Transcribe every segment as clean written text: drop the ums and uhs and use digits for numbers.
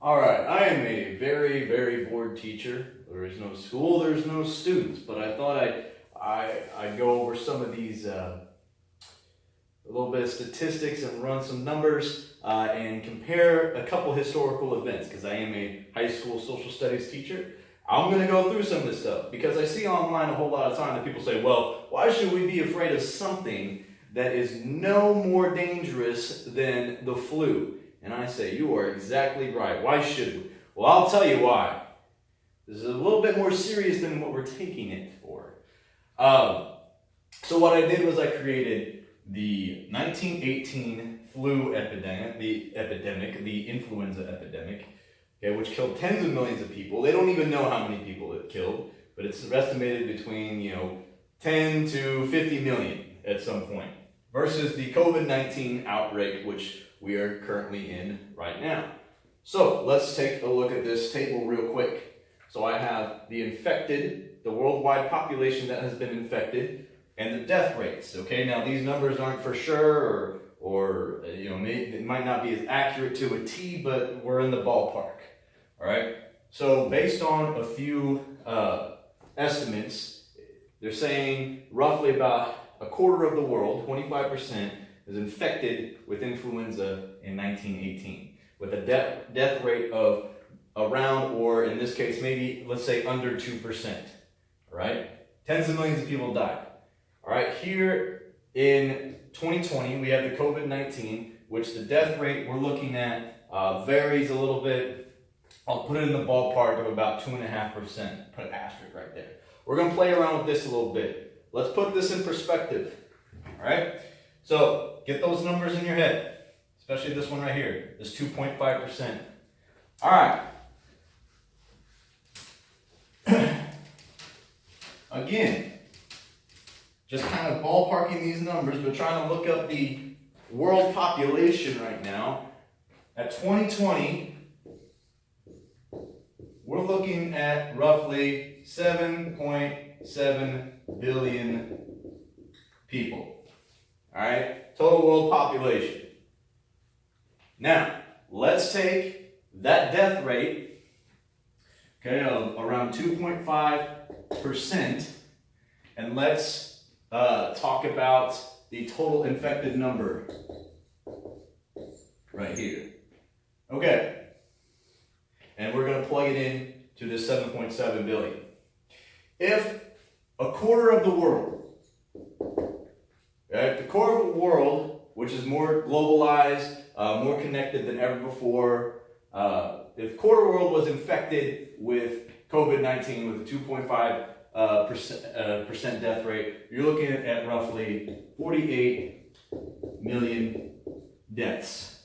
All right, I am a very, very bored teacher. There is no school, there's no students, but I thought I'd go over some of these, a little bit of statistics and run some numbers and compare a couple historical events, because I am a high school social studies teacher. I'm going to go through some of this stuff because I see online a whole lot of time that people say, well, why should we be afraid of something that is no more dangerous than the flu? And I say, you are exactly right. Why should we? Well, I'll tell you why. This is a little bit more serious than what we're taking it for. So what I did was I created the 1918 flu epidemic, the influenza epidemic, okay, which killed tens of millions of people. They don't even know how many people it killed, but it's estimated between 10 to 50 million at some point, versus the COVID-19 outbreak, which we are currently in right now. So let's take a look at this table real quick. So I have the infected, the worldwide population that has been infected, and the death rates. Okay, now these numbers aren't for sure, or it might not be as accurate to a T, but we're in the ballpark. All right. So based on a few estimates, they're saying roughly about a quarter of the world, 25%, is infected with influenza in 1918, with a death rate of around, or in this case, maybe, let's say, under 2%. All right? Tens of millions of people died. All right, here in 2020, we have the COVID-19, which the death rate we're looking at varies a little bit. I'll put it in the ballpark of about 2.5%. Put an asterisk right there. We're going to play around with this a little bit. Let's put this in perspective. All right? So get those numbers in your head, especially this one right here, this 2.5%. All right. Again, just kind of ballparking these numbers, but trying to look up the world population right now. At 2020, we're looking at roughly 7.7 billion people. All right, total world population. Now, let's take that death rate, okay, of around 2.5%, and let's talk about the total infected number right here. Okay, and we're going to plug it in to this 7.7 billion. If a quarter of the world, the core of the world, which is more globalized, more connected than ever before, if quarter of the world was infected with COVID-19 with a 2.5% death rate, you're looking at roughly 48 million deaths.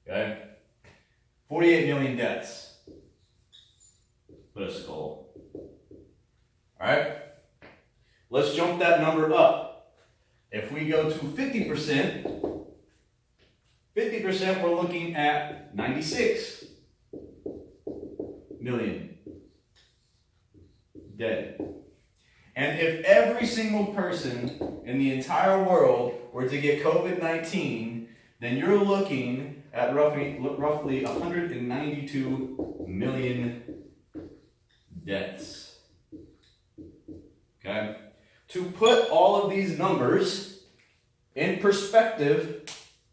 Okay? 48 million deaths. Put a skull. All right? Let's jump that number up. If we go to 50%, we're looking at 96 million dead. And if every single person in the entire world were to get COVID-19, then you're looking at roughly 192 million deaths. Okay? To put all of these numbers in perspective,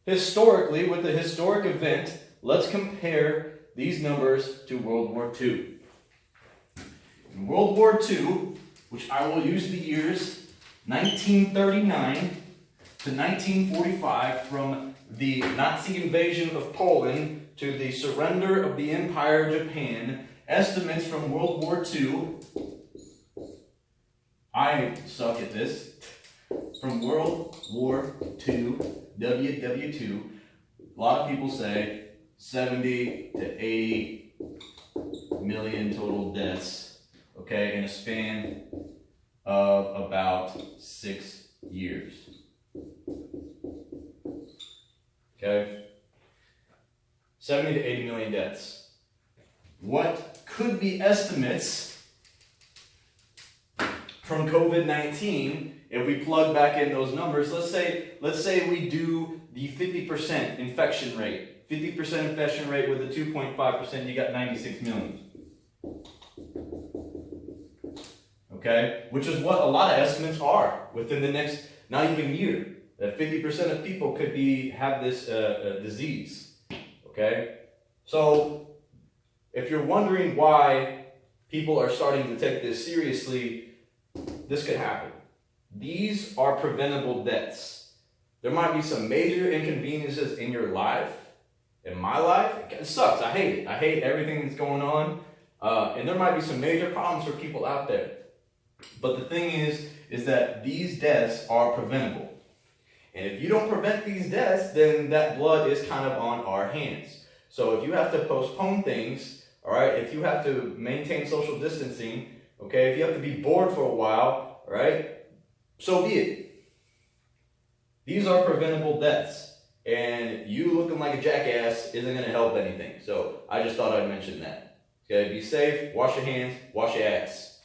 historically, with the historic event, let's compare these numbers to World War II. In World War II, which I will use the years 1939 to 1945, from the Nazi invasion of Poland to the surrender of the Empire of Japan, estimates from World War II, I suck at this, from World War II, WW2, a lot of people say 70 to 80 million total deaths, okay, in a span of about 6 years. Okay? 70 to 80 million deaths. What could be estimates from COVID-19 if we plug back in those numbers? Let's say we do the 50% infection rate 50% infection rate with a 2.5%, you got 96 million. Okay, which is what a lot of estimates are within the next not even year. That 50% of people could have this disease. Okay, so if you're wondering why people are starting to take this seriously, this could happen. These are preventable deaths. There might be some major inconveniences in your life. In my life, it sucks. I hate it. I hate everything that's going on. And there might be some major problems for people out there. But the thing is that these deaths are preventable. And if you don't prevent these deaths, then that blood is kind of on our hands. So if you have to postpone things, all right, if you have to maintain social distancing, okay, if you have to be bored for a while, all right, so be it. These are preventable deaths. And you looking like a jackass isn't going to help anything. So I just thought I'd mention that. Okay, be safe, wash your hands, wash your ass.